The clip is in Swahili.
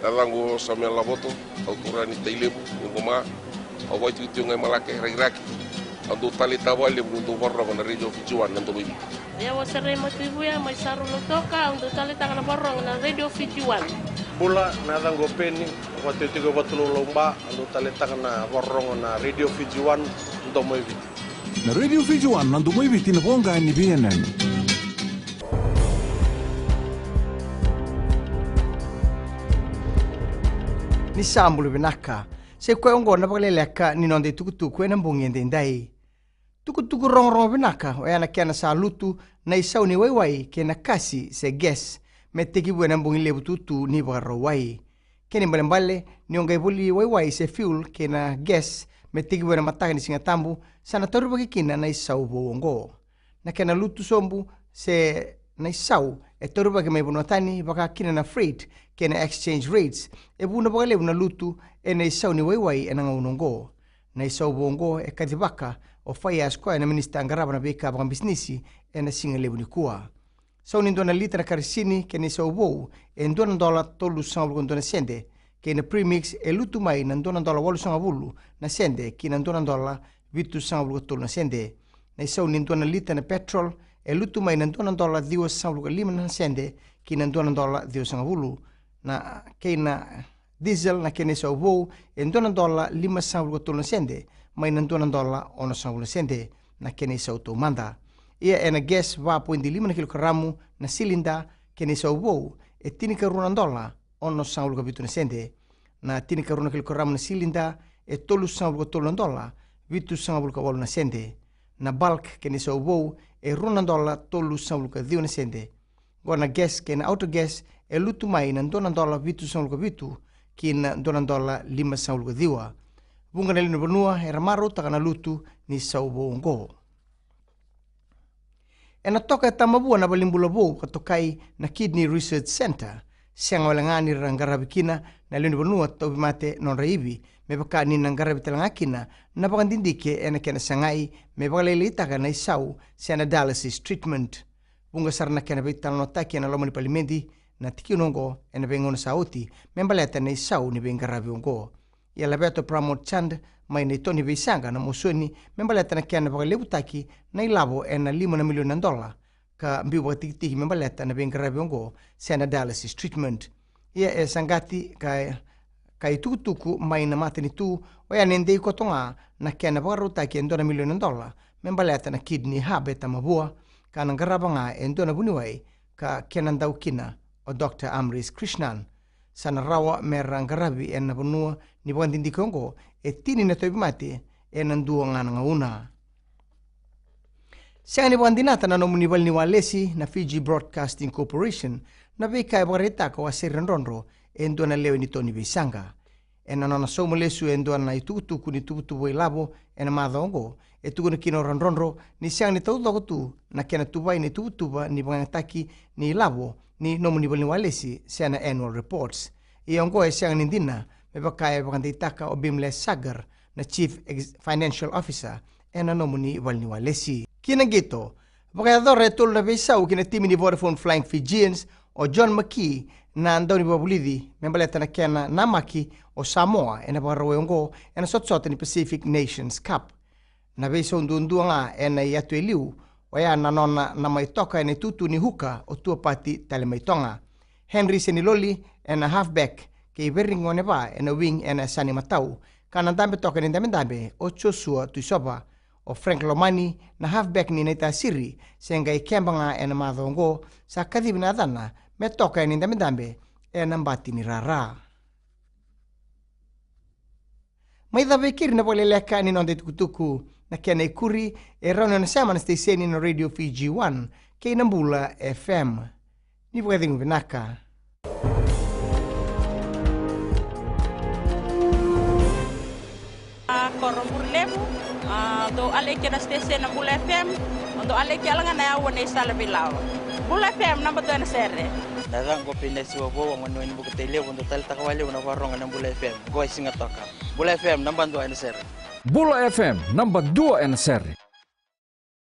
nalango sa mela voto autura ni tailebu ngoma awai tu ngai malake raki ando talita wale mundu warra na radio fijuan nanto bibi ya wasare motivu ya mai saru lotoka ando talita kana warra na radio fijuan bula nalango peni watu tigo batulo lomba ando talita kana warra na radio fijuan ndo moibi na radio fijuan ndo moibi tin bonga ni bienen ni sambulu benaka se ko ngo na Vakaleleka ni nonde tukutuku ena mbongende ndai tukutuku rongrong benaka o yana kana sa lutu na isau ni waiwai kena kasi se ges meteki buena mbongile bututu ni baro wai keni mbale ni ongai buli waiwai se fuel kena ges meteki buena mataka ni singatambu sana toru bakikina na isau bongo na kena lutu sombu se na isau e toru baki mai bunotani baka kina na freight kena exchange rates e buna baka lebu na lutu e na isau ni waiwai e na ngaunongo na isau bongo e kadibaka o faya askoa na minista angaraba na beka baka bisnisi e na singa lebu ni kua sau ni ndona litra karisini kena isau bou e ndona dola tolu sangabulu ndona sende kena premix e lutu mai na ndona dola walu sangabulu na sende kina ndona dola vitu sangabulu tolu na sende na isau ni ndona litra na petrol e lutu mai na ndona dola diwa sangabulu lima na sende kina ndona dola diwa sangabulu na kena diesel na kena isau bou e ndona dola lima sangabulu tolu na sende mai na ndona dola ono sangabulu sende na kena isau tau manda ia e na gas va pointi lima na kilogramo na silinda kena isau bou e tini karuna dola ono sangabulu vitu na sende na tini karuna kilogramo na silinda e tolu sangabulu tolu na dola vitu sangabulu walu na sende na bulk kena isau bou e runa dola tolu sangabulu diwa na sende gona gas kena auto gas e lutu mai na ndona dola vitu sangabulu vitu kina ndona dola lima sangabulu diwa bunga na lino banua e ramaro takana lutu ni sau bongo e na toka e tamabua na balimbula bou katokai na Kidney Research Center sianga walangani rangarabikina na lino banua taubi mate non raibi me baka ni nangarabi talangakina na bakandindike e na kena sangai me bakalelitaka na isau siana dialysis treatment bunga sarana kena beitala notaki na lomani palimendi na tiki nongo e na bengona sauti me mbaleta na isau ni bengarabi ongo ia labeto Pramod Chand mai nei toni beisanga na mosoni me mbaleta na kena bakalebutaki na ilabo e na $5 milioni ka mbiu bakatiki me mbaleta na bengarabi ongo siana dialysis treatment ia e sangati kai tukutuku mai na matani tu o ya nendei kotonga na kena bakarutaki e $2 milioni me mbaleta na kidney hub e tamabua ka nangarabanga e ndona buniwai ka kena ndaukina o Dr. Amris Krishnan sana rawa me rangarabi e na bunua ni bakandindi kongo e tini na toibimate e nandua ngana ngauna siang ni bakandinata na nomunibal ni walesi na Fiji Broadcasting Corporation na beka e bakarita ka wasiri ronro e ndona leo ni toni beisanga e na nana somo lesu e ndona na itukutuku ni tubutubu ilabo e na madhongo e tukuna kino ronro ni siang ni tautokotu na kena tubai ni tubutuba ni bangataki ni ilabo ni nomunibal ni walesi siana annual reports e ongo e siang ni ndina me baka e bakanditaka o Bimle Sagar na Chief Financial Officer e na nomunibal ni walesi kina gito bakayador e tolo na beisau kina timi ni Vodafone Flying Fijians o John McKee na andoni babulidi membaleta na kena namaki o Samoa e na barawengo e na sotsota ni Pacific Nations Cup na beisau ndunduanga e na iatu eliu o ya na nona na maitoka e na tutu ni huka o tuapati talemaitonga Henry Seniloli e na halfback ke iberingo ne ba e na wing e na Sani Matau kana ndambe toka ni ndambe o Joshua Tuisoba o Frank Lomani na halfback ni Neta Siri senga i kembanga e na madhongo sa kadhibi na dhana me toka ni ndambe e na mbati ni rara maitha bekiri na Vakaleleka ni nonde tukutuku na kena ikuri e rauno na sama na steseni na Radio Fiji 1 ke inambula FM ni wakadhingu vinaka koromurlebu do aleke na stesen na Bula FM do aleke alanga na yawo ne sala bilaw Bula FM namba to na serre dagang ko pinesiwa bo ang ano ni bukatele undo tal takawali una warong ng Bula FM go singa toka Bula FM namba 2 na serre Bula FM namba 2 na serre